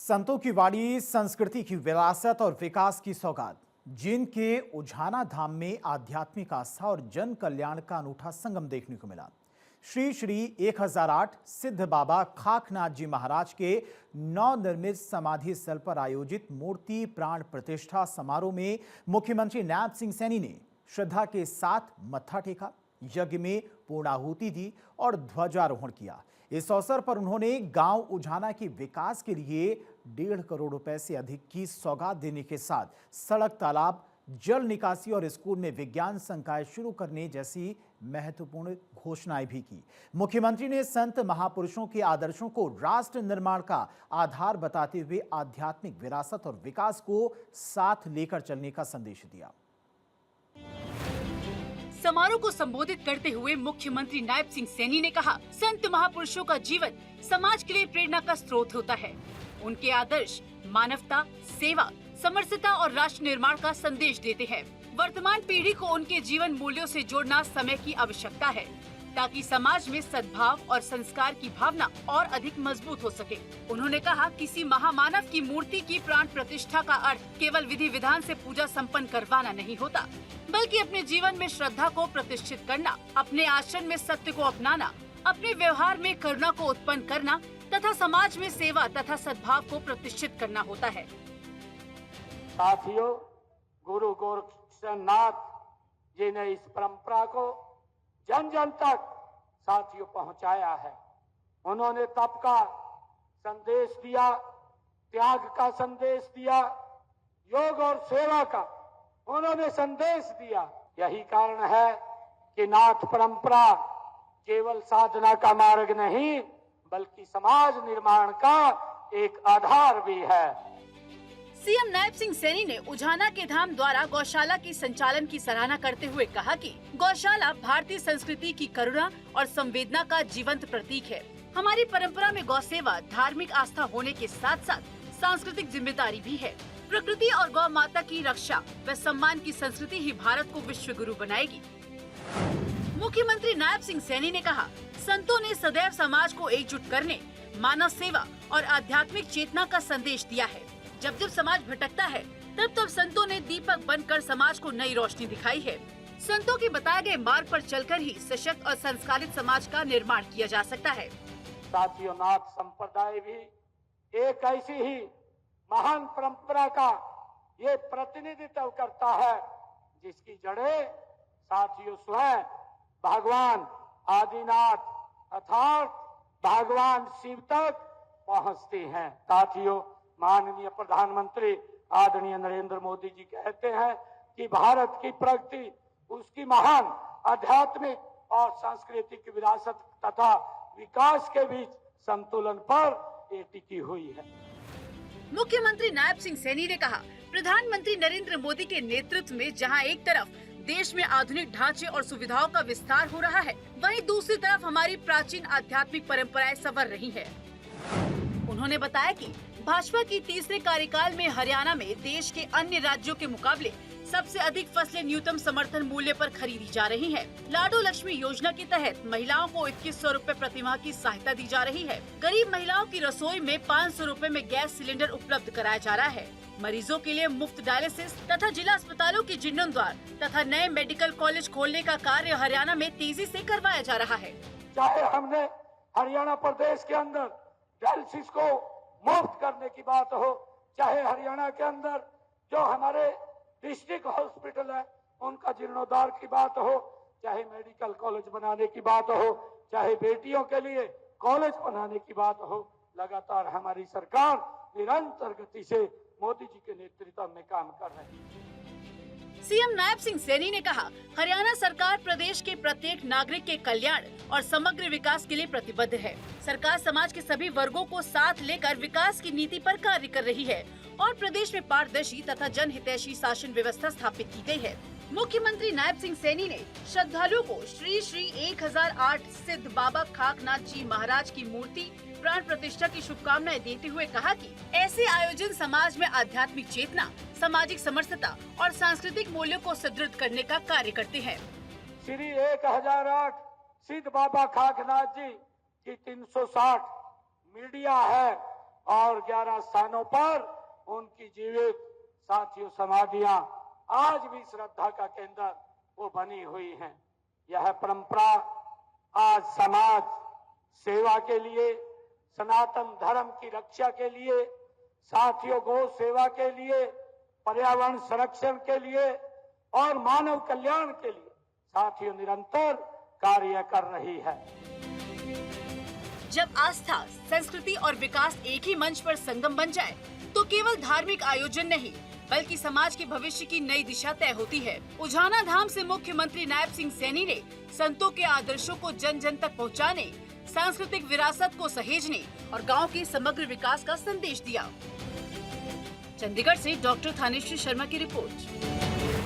संतों की वाणी संस्कृति की विरासत और विकास की सौगात। जिनके उझाना धाम में आध्यात्मिक आस्था और जन कल्याण का अनूठा संगम देखने को मिला। श्री श्री 1008 सिद्ध बाबा खाकनाथ जी महाराज के नवनिर्मित समाधि स्थल पर आयोजित मूर्ति प्राण प्रतिष्ठा समारोह में मुख्यमंत्री नायब सिंह सैनी ने श्रद्धा के साथ मत्था टेका, यज्ञ में पूर्णाहुति दी और ध्वजारोहण किया। इस अवसर पर उन्होंने गांव उझाना के विकास के लिए 1.5 करोड़ रुपए से अधिक की सौगात देने के साथ सड़क, तालाब, जल निकासी और स्कूल में विज्ञान संकाय शुरू करने जैसी महत्वपूर्ण घोषणाएं भी की। मुख्यमंत्री ने संत महापुरुषों के आदर्शों को राष्ट्र निर्माण का आधार बताते हुए आध्यात्मिक विरासत और विकास को साथ लेकर चलने का संदेश दिया। समारोह को संबोधित करते हुए मुख्यमंत्री नायब सिंह सैनी ने कहा, संत महापुरुषों का जीवन समाज के लिए प्रेरणा का स्रोत होता है। उनके आदर्श मानवता, सेवा, समरसता और राष्ट्र निर्माण का संदेश देते हैं। वर्तमान पीढ़ी को उनके जीवन मूल्यों से जोड़ना समय की आवश्यकता है, ताकि समाज में सद्भाव और संस्कार की भावना और अधिक मजबूत हो सके। उन्होंने कहा, किसी महामानव की मूर्ति की प्राण प्रतिष्ठा का अर्थ केवल विधि विधान से पूजा संपन्न करवाना नहीं होता, बल्कि अपने जीवन में श्रद्धा को प्रतिष्ठित करना, अपने आचरण में सत्य को अपनाना, अपने व्यवहार में करुणा को उत्पन्न करना तथा समाज में सेवा तथा सद्भाव को प्रतिष्ठित करना होता है। साथियों, गुरु गोरक्षनाथ जी ने इस परंपरा को जन जन तक साथियों पहुंचाया है। उन्होंने तप का संदेश दिया, त्याग का संदेश दिया, योग और सेवा का उन्होंने संदेश दिया। यही कारण है कि नाथ परंपरा केवल साधना का मार्ग नहीं, बल्कि समाज निर्माण का एक आधार भी है। सीएम नायब सिंह सैनी ने उझाना के धाम द्वारा गौशाला की संचालन की सराहना करते हुए कहा कि गौशाला भारतीय संस्कृति की करुणा और संवेदना का जीवंत प्रतीक है। हमारी परंपरा में गौ सेवा धार्मिक आस्था होने के साथ साथ सांस्कृतिक जिम्मेदारी भी है। प्रकृति और गौ माता की रक्षा व सम्मान की संस्कृति ही भारत को विश्व गुरु बनाएगी। मुख्यमंत्री नायब सिंह सैनी ने कहा, संतों ने सदैव समाज को एकजुट करने, मानव सेवा और आध्यात्मिक चेतना का संदेश दिया है। जब जब समाज भटकता है, तब तब संतों ने दीपक बनकर समाज को नई रोशनी दिखाई है। संतों के बताए गए मार्ग पर चलकर ही सशक्त और संस्कारित समाज का निर्माण किया जा सकता है। साथियों, नाथ संप्रदाय भी एक ऐसी ही महान परंपरा का ये प्रतिनिधित्व करता है, जिसकी जड़ें साथियों स्वयं भगवान आदिनाथ अर्थात भगवान शिव तक पहुंचती हैं। साथियों, माननीय प्रधानमंत्री आदरणीय नरेंद्र मोदी जी कहते हैं कि भारत की प्रगति उसकी महान आध्यात्मिक और सांस्कृतिक विरासत तथा विकास के बीच संतुलन पर टिकी हुई है। मुख्यमंत्री नायब सिंह सैनी ने कहा, प्रधानमंत्री नरेंद्र मोदी के नेतृत्व में जहां एक तरफ देश में आधुनिक ढांचे और सुविधाओं का विस्तार हो रहा है, वहीं दूसरी तरफ हमारी प्राचीन आध्यात्मिक परंपराएं संवर रही हैं। उन्होंने बताया कि भाजपा की तीसरे कार्यकाल में हरियाणा में देश के अन्य राज्यों के मुकाबले सबसे अधिक फसलें न्यूनतम समर्थन मूल्य पर खरीदी जा रही हैं। लाडो लक्ष्मी योजना के तहत महिलाओं को 2100 रुपए प्रति माह की सहायता दी जा रही है। गरीब महिलाओं की रसोई में 500 रुपए में गैस सिलेंडर उपलब्ध कराया जा रहा है। मरीजों के लिए मुफ्त डायलिसिस तथा जिला अस्पतालों के जीर्णोद्धार तथा नए मेडिकल कॉलेज खोलने का कार्य हरियाणा में तेजी से करवाया जा रहा है। चाहे हमने हरियाणा प्रदेश के अंदर डायलिसिस को मुफ्त करने की बात हो, चाहे हरियाणा के अंदर जो हमारे डिस्ट्रिक्ट हॉस्पिटल है उनका जीर्णोद्धार की बात हो, चाहे मेडिकल कॉलेज बनाने की बात हो, चाहे बेटियों के लिए कॉलेज बनाने की बात हो, लगातार हमारी सरकार निरंतर गति से मोदी जी के नेतृत्व में काम कर रही है। सीएम नायब सिंह सैनी ने कहा, हरियाणा सरकार प्रदेश के प्रत्येक नागरिक के कल्याण और समग्र विकास के लिए प्रतिबद्ध है। सरकार समाज के सभी वर्गों को साथ लेकर विकास की नीति पर कार्य कर रही है और प्रदेश में पारदर्शी तथा जनहितैषी शासन व्यवस्था स्थापित की गई है। मुख्यमंत्री नायब सिंह सैनी ने श्रद्धालुओं को श्री श्री 1008 सिद्ध बाबा खाकनाथ जी महाराज की मूर्ति प्राण प्रतिष्ठा की शुभकामनाएं देते हुए कहा कि ऐसे आयोजन समाज में आध्यात्मिक चेतना, सामाजिक समरसता और सांस्कृतिक मूल्यों को सुदृढ़ करने का कार्य करते हैं। श्री 1008 सिद्ध बाबा खाकनाथ जी की 360 मीडिया है, और 11 स्थानों पर उनकी जीवित साथियों समाधियां आज भी श्रद्धा का केंद्र वो बनी हुई हैं। यह परंपरा आज समाज सेवा के लिए, सनातन धर्म की रक्षा के लिए, साथियों गौ सेवा के लिए, पर्यावरण संरक्षण के लिए और मानव कल्याण के लिए साथियों निरंतर कार्य कर रही है। जब आस्था, संस्कृति और विकास एक ही मंच पर संगम बन जाए तो केवल धार्मिक आयोजन नहीं बल्कि समाज के भविष्य की नई दिशा तय होती है। उझाना धाम से मुख्यमंत्री नायब सिंह सैनी ने संतों के आदर्शों को जन जन तक पहुंचाने, सांस्कृतिक विरासत को सहेजने और गांव के समग्र विकास का संदेश दिया। चंडीगढ़ से डॉक्टर थानेश्वर शर्मा की रिपोर्ट।